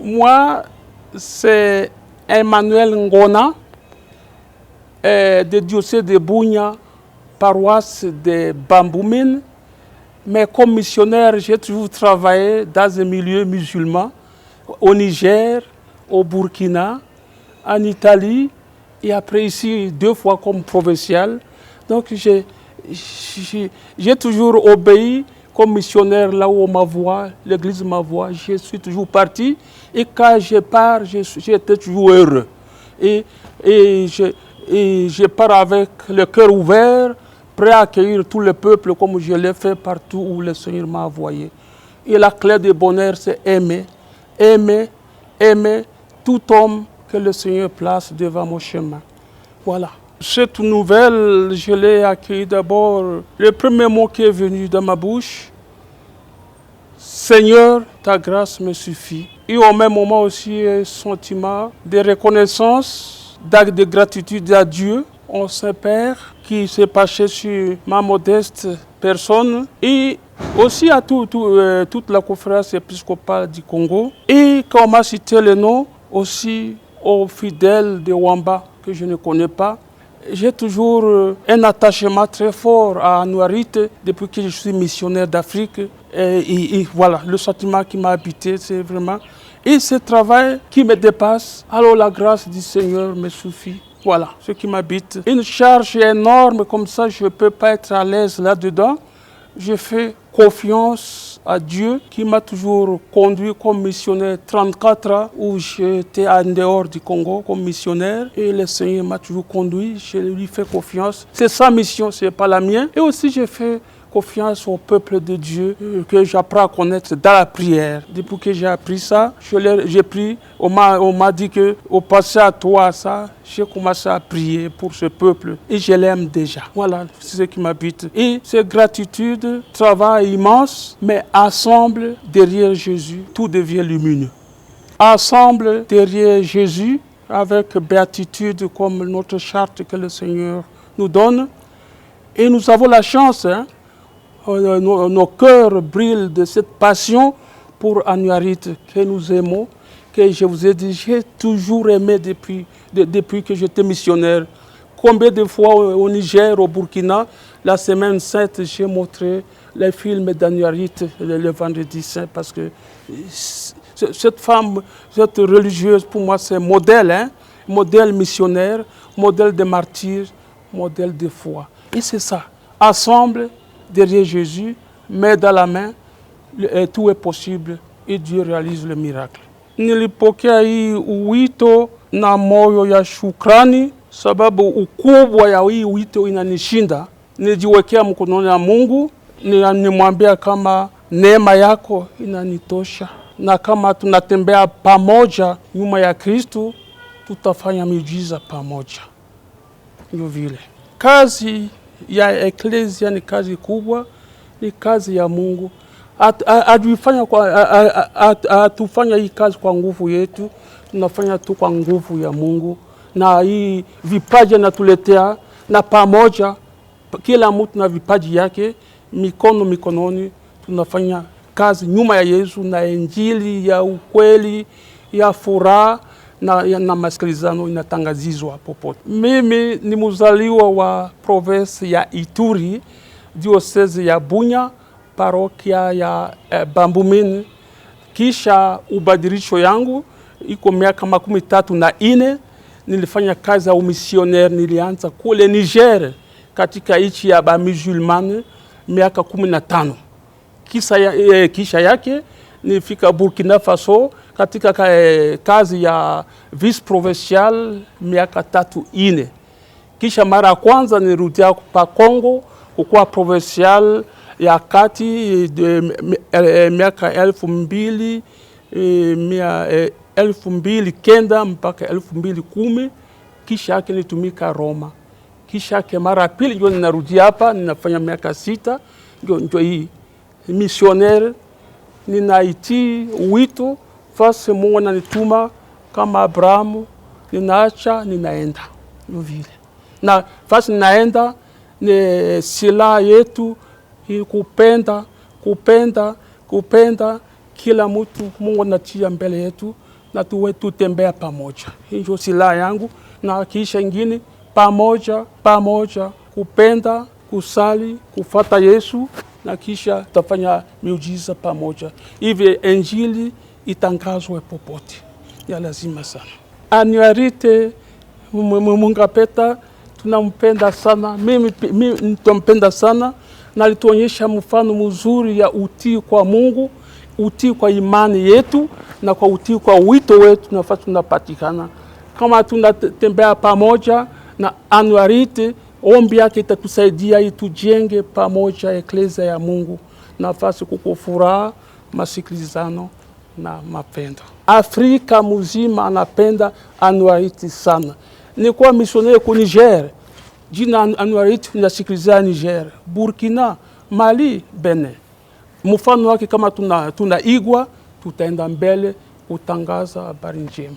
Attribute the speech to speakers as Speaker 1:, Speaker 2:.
Speaker 1: Moi, c'est Emmanuel Ngona, de diocèse de Bunia, paroisse de Bamboumine. Mais comme missionnaire, j'ai toujours travaillé dans un milieu musulman, au Niger, au Burkina, en Italie, et après ici 2 fois comme provincial. Donc j'ai toujours obéi comme missionnaire là où on m'envoie, l'église m'envoie, je suis toujours parti. Et quand je pars, j'étais toujours heureux. Et je pars avec le cœur ouvert, prêt à accueillir tout le peuple comme je l'ai fait partout où le Seigneur m'a envoyé. Et la clé du bonheur, c'est aimer. Aimer, aimer tout homme que le Seigneur place devant mon chemin. Voilà. Cette nouvelle, je l'ai accueillie d'abord. Le premier mot qui est venu dans ma bouche, Seigneur, ta grâce me suffit. Et au même moment aussi, un sentiment de reconnaissance, d'acte de gratitude à Dieu, au Saint-Père, qui s'est penché sur ma modeste personne, et aussi à toute la conférence épiscopale du Congo. Et quand on m'a cité le nom, aussi aux fidèles de Wamba, que je ne connais pas, j'ai toujours un attachement très fort à Anouarit depuis que je suis missionnaire d'Afrique. Et voilà, le sentiment qui m'a habité, c'est vraiment... Et ce travail qui me dépasse, alors la grâce du Seigneur me suffit. Voilà, ce qui m'habite. Une charge énorme comme ça, je ne peux pas être à l'aise là-dedans. Je fais confiance à Dieu qui m'a toujours conduit comme missionnaire 34 ans où j'étais en dehors du Congo comme missionnaire et le Seigneur m'a toujours conduit, je lui fais confiance. C'est sa mission, ce n'est pas la mienne. Et aussi je fais confiance au peuple de Dieu que j'apprends à connaître dans la prière. Depuis que j'ai appris ça, j'ai pris, on m'a dit que au passé à toi ça, j'ai commencé à prier pour ce peuple et je l'aime déjà. Voilà, c'est ce qui m'habite. Et cette gratitude, travail immense, mais ensemble derrière Jésus, tout devient lumineux. Ensemble derrière Jésus, avec béatitude comme notre charte que le Seigneur nous donne. Et nous avons la chance, nos cœurs brillent de cette passion pour Anouarit que nous aimons, que je vous ai dit, j'ai toujours aimé depuis que j'étais missionnaire. Combien de fois au Niger, au Burkina, la semaine sainte, j'ai montré les films d'Anouarit le vendredi saint, parce que cette femme, cette religieuse, pour moi, c'est modèle, modèle missionnaire, modèle de martyr, modèle de foi. Et c'est ça, ensemble, derrière Jésus, main dans la main, tout est possible et Dieu réalise le miracle. Nilipokea hii wito na moyo ya shukrani, sababu ukubwa ya hii wito inanishinda. Nijiwekea mkononi ya Mungu, nimwambia kama neema yako inanitosha, na kama tunatembea pamoja nyuma ya Kristo, tutafanya miujiza pamoja. Ndio vile. Kazi ya eklesia ni kazi kubwa, ni kazi ya Mungu. Atufanya hii kazi kwa nguvu yetu, tunafanya tu kwa nguvu ya Mungu. Na hii vipaji anatuletea, na pamoja, kila mtu na vipaji yake, mikononi, tunafanya kazi nyuma ya Yesu na injili ya ukweli, ya furaha, na masikilizano inatangazizwa popote. Mimi ni mzaliwa wa province ya Ituri, diocese ya Bunia, parokia ya Bamboumine. Kisha ubadilisho yangu, iko miaka 34, nilifanya kazi ya umisionnaire, nilianza kule Niger, katika nchi ya bamusulmane, miaka 15. Kisha yake, nilifika Burkina Faso, katika kazi ya vice provincial miaka 3-4. Kisha mara kwanza nirudia pa Congo kukuwa provincial ya kati miaka 2009 mpaka 2010. Kisha yake nitumika Roma. Kisha yake mara pili ndio ninarudia hapa, ninafanya miaka 6. Ndio hii missionnaire, ninaitii wito fasi Mungu ananituma kama Abrahamu, ninaacha ninaenda. Ndio vile. Na fasi ninaenda ni silaha yetu kupenda kila mtu Mungu anatia mbele yetu, na tuwe tutembea pamoja. Hii ndio silaha yangu, na kisha ingine pamoja kupenda, kusali, kufuata Yesu, na kisha tutafanya miujiza pamoja. Hivi injili itangazwe popote. Ya lazima sana. Anuarite Mungapeta tunampenda sana. Mimi nitampenda sana, na alituonyesha mfano mzuri ya utii kwa Mungu, utii kwa imani yetu, na kwa utii kwa wito wetu nafasi tunapatikana. Kama tunatembea pamoja na Anuarite, ombi yake itatusaidia itujenge pamoja eklezia ya Mungu, nafasi kuko furaha, masikilizano na mapendo. Afrika mzima anapenda Anuarite sana. Nilikuwa misioneri ku Niger. Jina Anuarite ninasikiliza Niger, Burkina, Mali, Benin. Mfano wake kama tunaigwa, tutaenda mbele kutangaza habari njema.